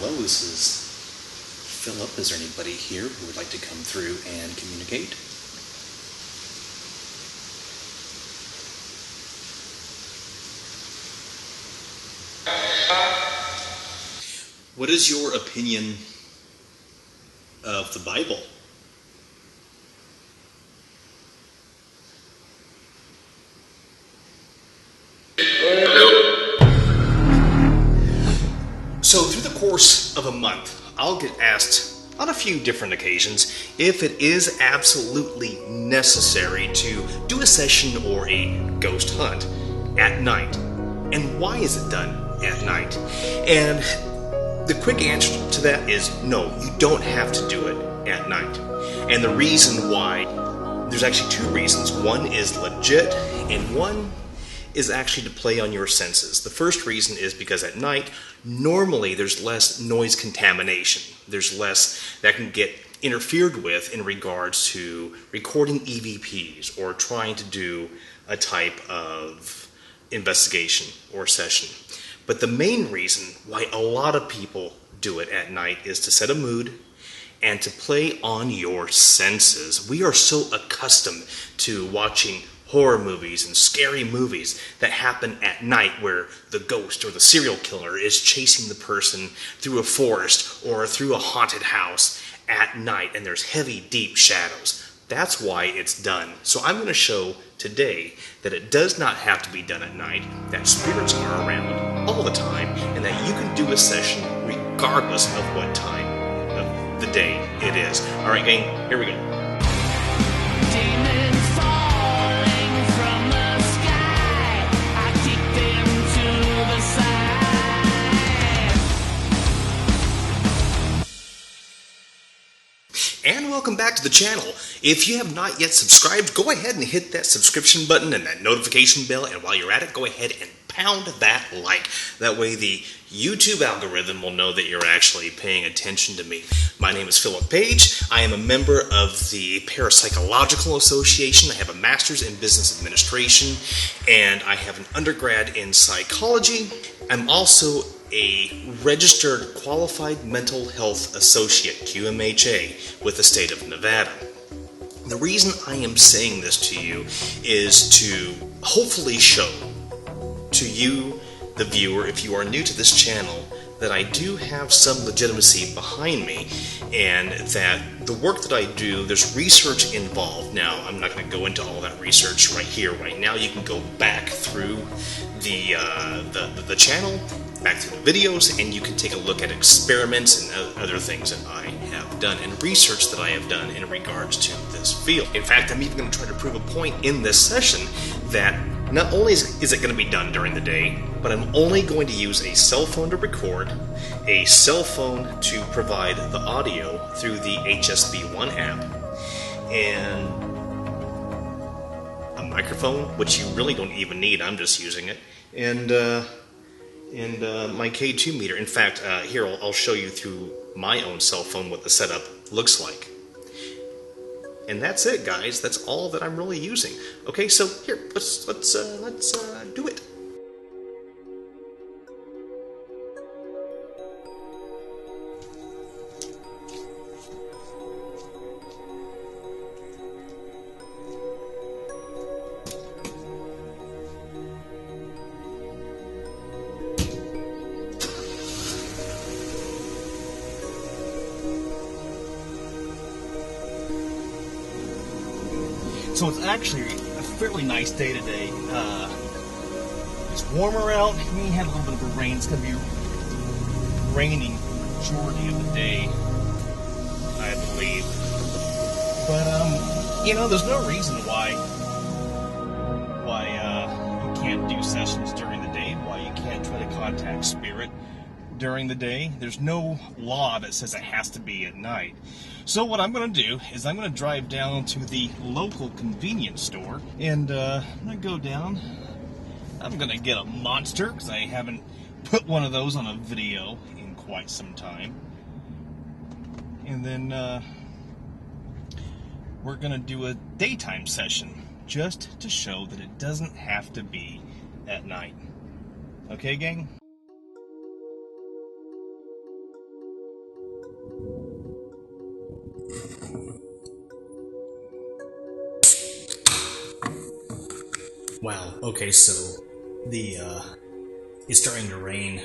Hello, this is Philip. Is there anybody here who would like to come through and communicate? What is your opinion of the Bible? So through the course of a month, I'll get asked on a few different occasions if it is absolutely necessary to do a session or a ghost hunt at night. And why is it done at night? And the quick answer to that is no, you don't have to do it at night. And the reason why, there's actually two reasons. One is legit, and one is actually to play on your senses. The first reason is because at night, normally there's less noise contamination. There's less that can get interfered with in regards to recording EVPs or trying to do a type of investigation or session. But the main reason why a lot of people do it at night is to set a mood and to play on your senses. We are so accustomed to watching horror movies and scary movies that happen at night where the ghost or the serial killer is chasing the person through a forest or through a haunted house at night, and there's heavy, deep shadows. That's why it's done. So I'm going to show today that it does not have to be done at night, that spirits are around all the time, and that you can do a session regardless of what time of the day it is. All right, gang, here we go. Demons falling from the sky, I kick them to the side. And welcome back to the channel. If you have not yet subscribed, go ahead and hit that subscription button and that notification bell, and while you're at it, go ahead and pound that like. That way the YouTube algorithm will know that you're actually paying attention to me. My name is Philip Page. I am a member of the Parapsychological Association. I have a master's in business administration, and I have an undergrad in psychology. I'm also a registered qualified mental health associate, QMHA, with the state of Nevada. The reason I am saying this to you is to hopefully show to you, the viewer, if you are new to this channel, that I do have some legitimacy behind me, and that the work that I do, there's research involved. Now, I'm not going to go into all that research right here, right now. You can go back through the channel, back through the videos, and you can take a look at experiments and other things that I have done and research that I have done in regards to this field. In fact, I'm even going to try to prove a point in this session that not only is it going to be done during the day, but I'm only going to use a cell phone to record, a cell phone to provide the audio through the HSB-1 app, and a microphone, which you really don't even need, I'm just using it, and my K2 meter. In fact, here I'll show you through my own cell phone what the setup looks like. And that's it, guys. That's all that I'm really using. Okay, so here, let's do it. So it's actually a fairly nice day today. It's warmer out. We had a little bit of a rain. It's going to be raining majority of the day, I believe. But you know, there's no reason why you can't do sessions during the day. Why you can't try to contact spirit during the day. There's no law that says it has to be at night. So what I'm going to do is I'm going to drive down to the local convenience store, and I'm going to go down. I'm going to get a monster, because I haven't put one of those on a video in quite some time. And then we're going to do a daytime session, just to show that it doesn't have to be at night. Okay, gang? Wow. Okay, so the it's starting to rain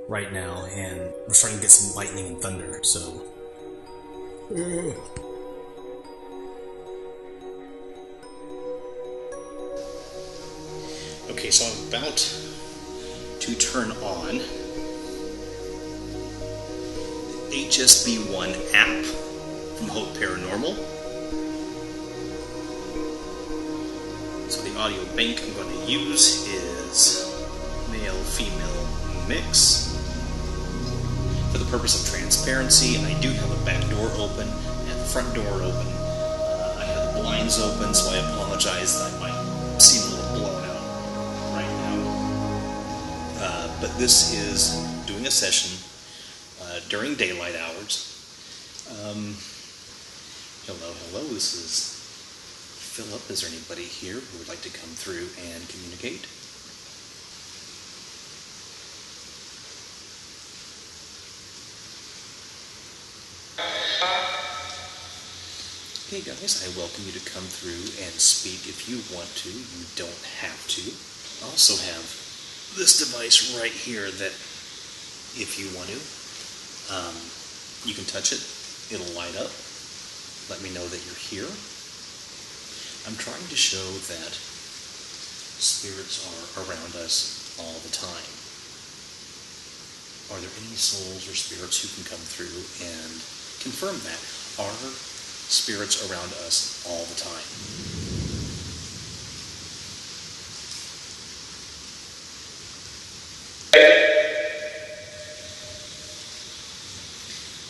right now, and we're starting to get some lightning and thunder. So. Okay, so I'm about to turn on HSB-1 App from HOPE Paranormal. So the audio bank I'm going to use is male-female mix. For the purpose of transparency, I do have a back door open and the front door open. I have the blinds open, so I apologize that I might seem a little blown out right now. But this is doing a session during daylight hours. Hello, this is Philip. Is there anybody here who would like to come through and communicate? Hey guys, I welcome you to come through and speak if you want to. You don't have to. I also have this device right here that, if you want to, you can touch it. It'll light up. Let me know that you're here. I'm trying to show that spirits are around us all the time. Are there any souls or spirits who can come through and confirm that? Are spirits around us all the time?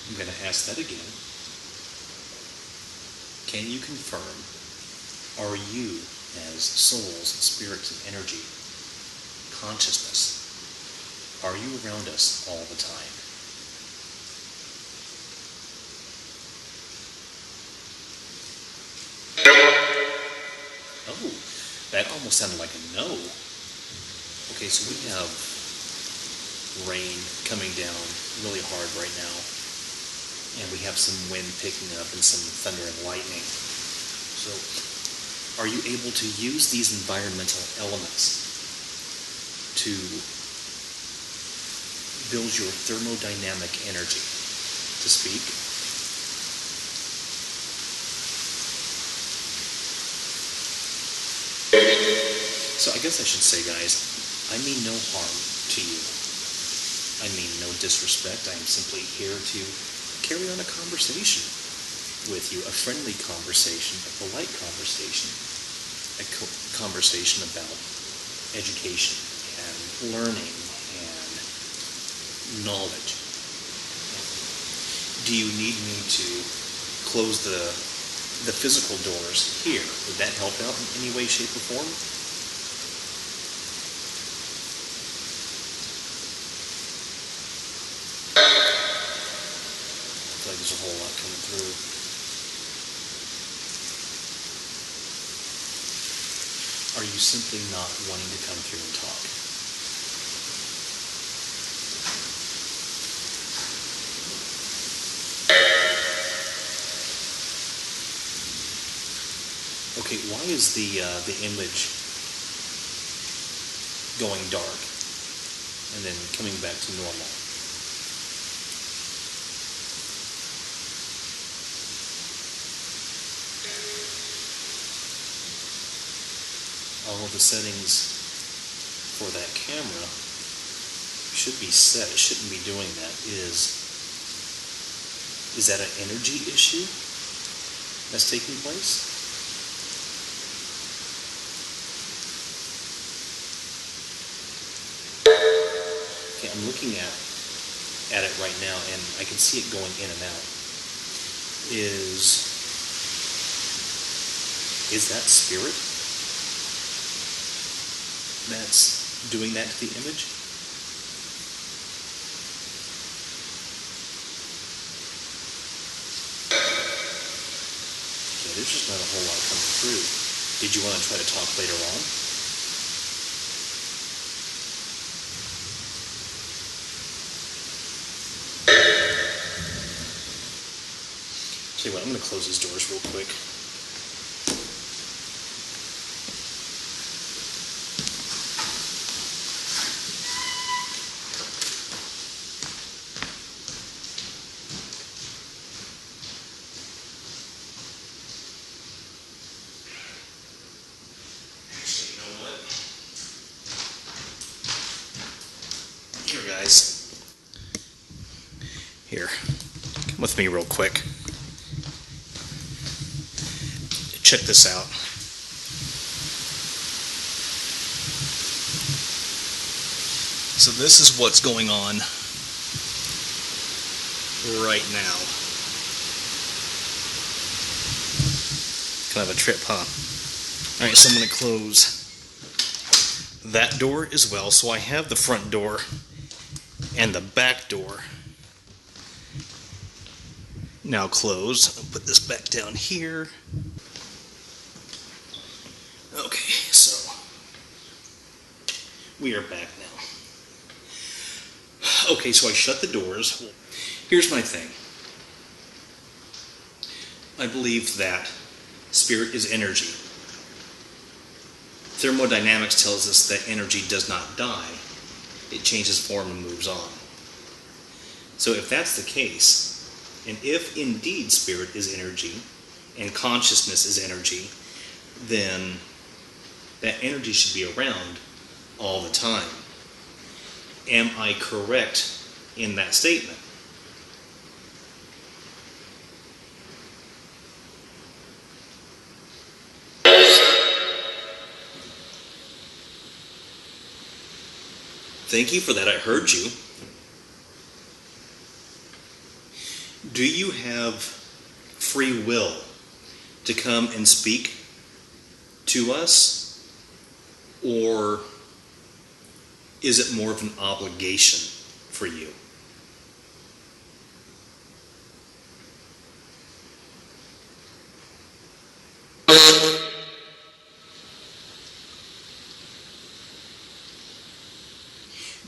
I'm going to ask that again. Can you confirm, are you, as souls, spirits, and energy, consciousness, are you around us all the time? Oh, that almost sounded like a no. Okay, so we have rain coming down really hard right now, and we have some wind picking up and some thunder and lightning. So, are you able to use these environmental elements to build your thermodynamic energy to speak? So I guess I should say, guys, I mean no harm to you. I mean no disrespect. I am simply here to carry on a conversation with you, a friendly conversation, a polite conversation, a conversation about education and learning and knowledge. Do you need me to close the physical doors here? Would that help out in any way, shape, or form? I feel like there's a whole lot coming through. Are you simply not wanting to come through and talk? Okay, why is the image going dark and then coming back to normal? All of the settings for that camera should be set. It shouldn't be doing that. Is that an energy issue that's taking place? Okay, I'm looking at it right now, and I can see it going in and out. Is that spirit that's doing that to the image? Okay, there's just not a whole lot coming through. Did you want to try to talk later on? Tell you what, I'm going to close these doors real quick. Here, come with me real quick. Check this out. So this is what's going on right now. Kind of a trip, huh? Alright, so I'm going to close that door as well. So I have the front door and the back door now closed. I'll put this back down here. Okay, so we are back now. Okay, so I shut the doors. Here's my thing. I believe that spirit is energy. Thermodynamics tells us that energy does not die. It changes form and moves on. So if that's the case, and if indeed spirit is energy, and consciousness is energy, then that energy should be around all the time. Am I correct in that statement? Thank you for that. I heard you. Do you have free will to come and speak to us? Or is it more of an obligation for you?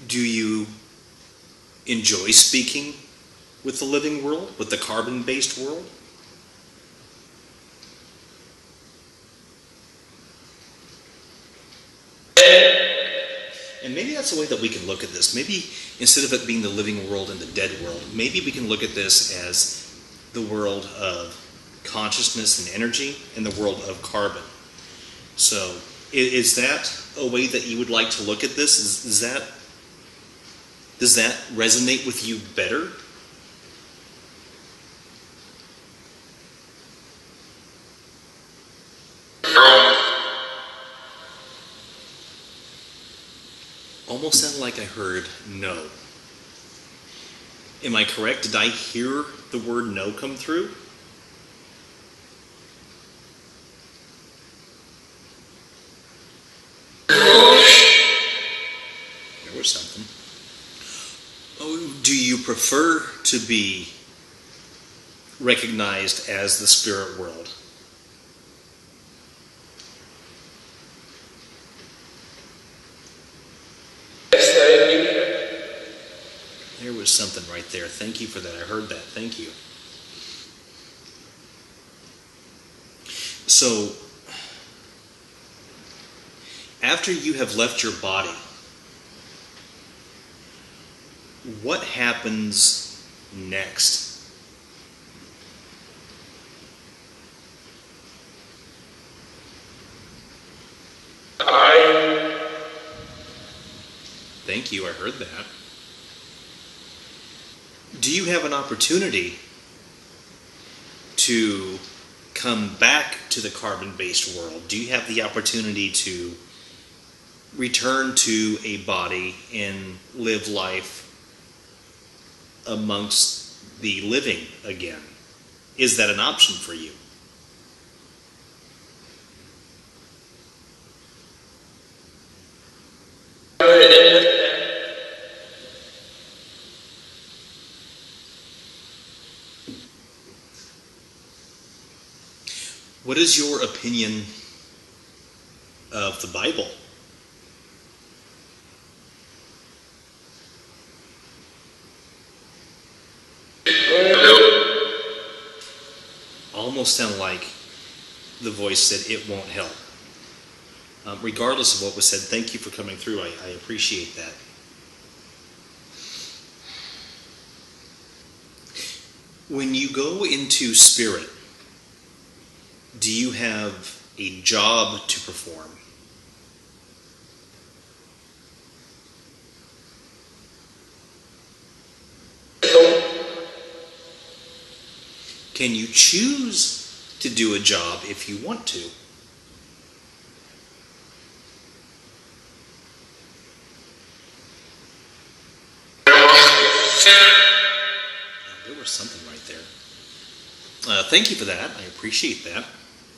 Do you enjoy speaking with the living world, with the carbon-based world? And maybe that's the way that we can look at this. Maybe instead of it being the living world and the dead world, maybe we can look at this as the world of consciousness and energy and the world of carbon. So is that a way that you would like to look at this? Does that resonate with you better? Almost sounded like I heard no. Am I correct? Did I hear the word no come through? There was something. Oh, do you prefer to be recognized as the spirit world? There was something right there. Thank you for that. I heard that. Thank you. So, after you have left your body, what happens next? Thank you. I heard that. Do you have an opportunity to come back to the carbon-based world? Do you have the opportunity to return to a body and live life amongst the living again? Is that an option for you? What is your opinion of the Bible? Almost sound like the voice said it won't help. Regardless of what was said, thank you for coming through. I appreciate that. When you go into spirit, do you have a job to perform? Can you choose to do a job if you want to? There was something right there. Thank you for that. I appreciate that.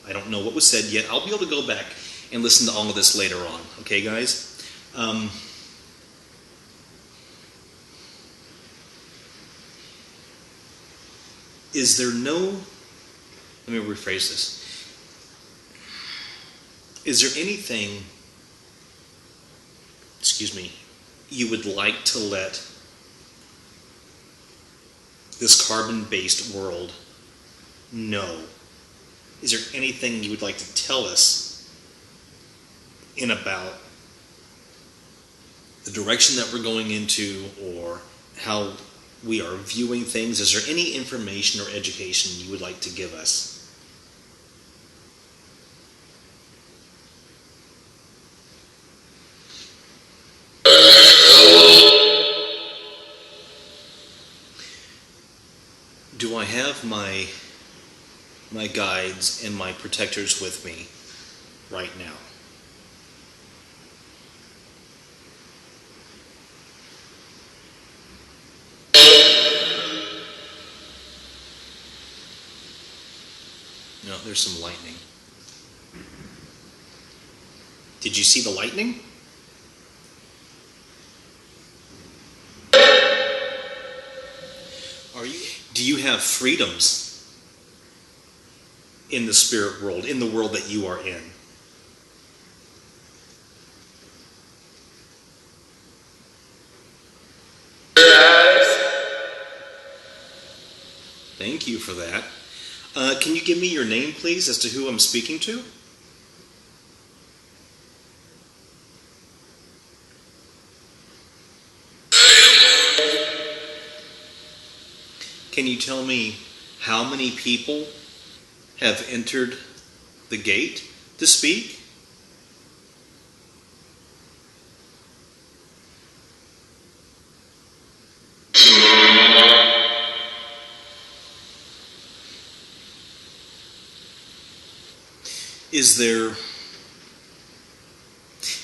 I don't know what was said yet. I'll be able to go back and listen to all of this later on. Okay, guys? Is there no... Let me rephrase this. Is there anything, you would like to let this carbon-based world know? Is there anything you would like to tell us in about the direction that we're going into, or how we are viewing things? Is there any information or education you would like to give us? Do I have my guides and my protectors with me right now? No, there's some lightning. Did you see the lightning? Do you have freedoms in the spirit world, in the world that you are in? Thank you for that. Can you give me your name, please, as to who I'm speaking to? Can you tell me how many people have entered the gate to speak?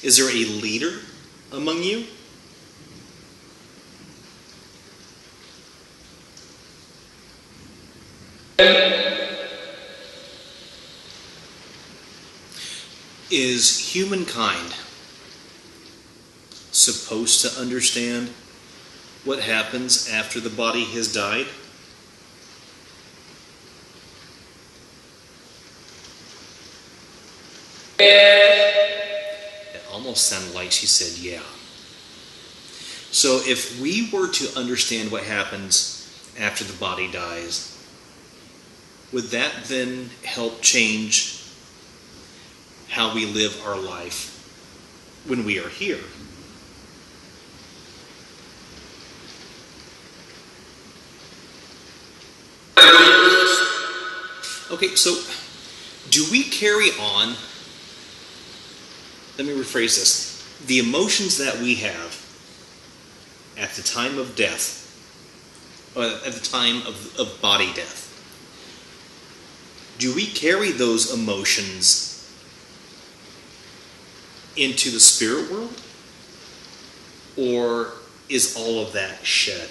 Is there a leader among you? Is humankind supposed to understand what happens after the body has died? It almost sounded like she said, yeah. So if we were to understand what happens after the body dies, would that then help change how we live our life when we are here? Okay, so do we carry on? Let me rephrase this. The emotions that we have at the time of death, at the time of body death, do we carry those emotions into the spirit world? Or is all of that shed?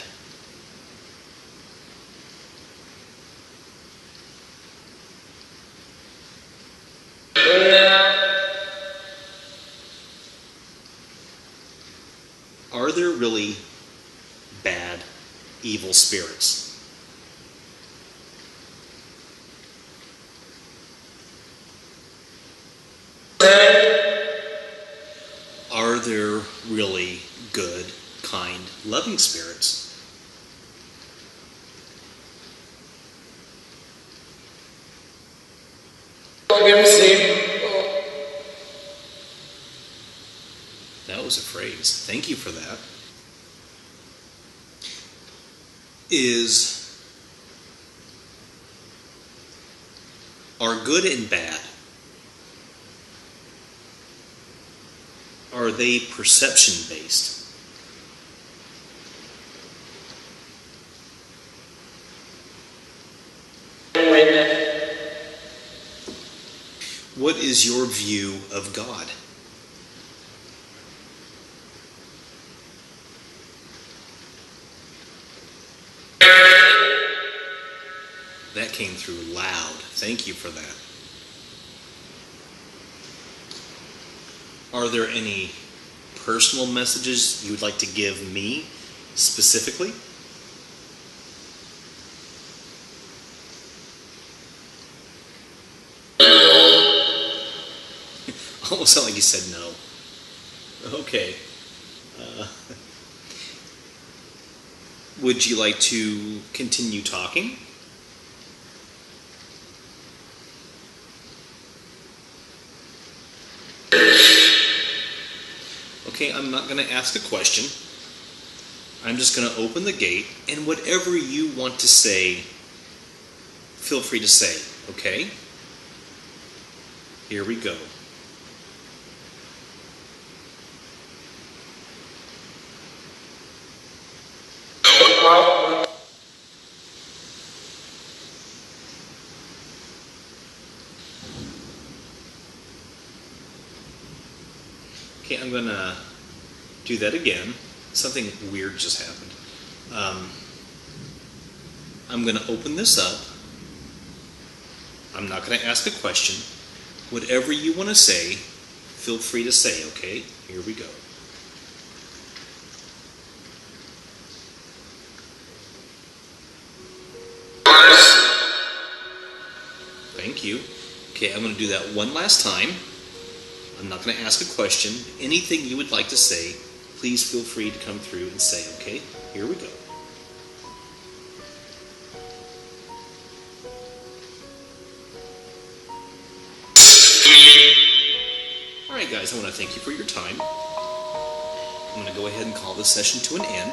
Are there really bad, evil spirits? Are there really good, kind, loving spirits? That was a phrase. Thank you for that. Are good and bad, are they perception based? what is your view of God? That came through loud. Thank you for that. Are there any personal messages you would like to give me specifically? Almost sound like you said no. Okay. Would you like to continue talking? Okay, I'm not going to ask a question. I'm just going to open the gate, and whatever you want to say, feel free to say, okay? Here we go. Okay, I'm going to do that again. Something weird just happened. I'm going to open this up. I'm not going to ask a question. Whatever you want to say, feel free to say, okay? Here we go. Thank you. Okay, I'm going to do that one last time. I'm not going to ask a question. Anything you would like to say, please feel free to come through and say, okay? Here we go. Alright guys, I want to thank you for your time. I'm going to go ahead and call this session to an end.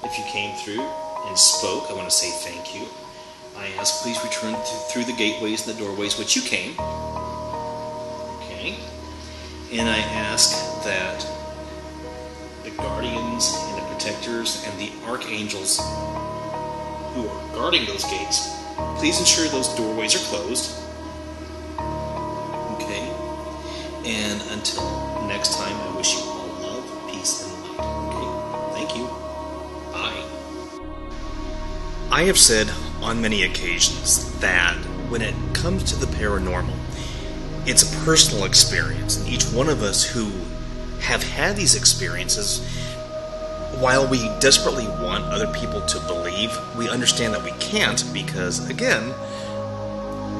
If you came through and spoke, I want to say thank you. I ask please return through the gateways and the doorways which you came. Okay? And I ask that the guardians and the protectors and the archangels who are guarding those gates, please ensure those doorways are closed. Okay? And until next time, I wish you all love, peace, and light. Okay? Thank you. Bye. I have said on many occasions that when it comes to the paranormal, it's a personal experience, and each one of us who have had these experiences, while we desperately want other people to believe, we understand that we can't because, again,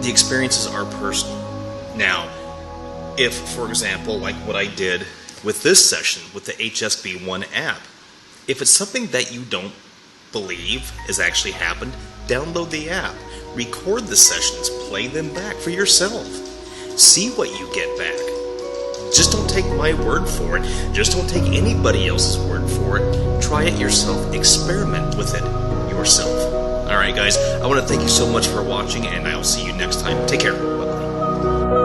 the experiences are personal. Now, if, for example, like what I did with this session with the HSB-1 app, if it's something that you don't believe has actually happened, download the app, record the sessions, play them back for yourself. See what you get back. Just don't take my word for it. Just don't take anybody else's word for it. Try it yourself. Experiment with it yourself. Alright guys, I want to thank you so much for watching, and I'll see you next time. Take care. Bye-bye.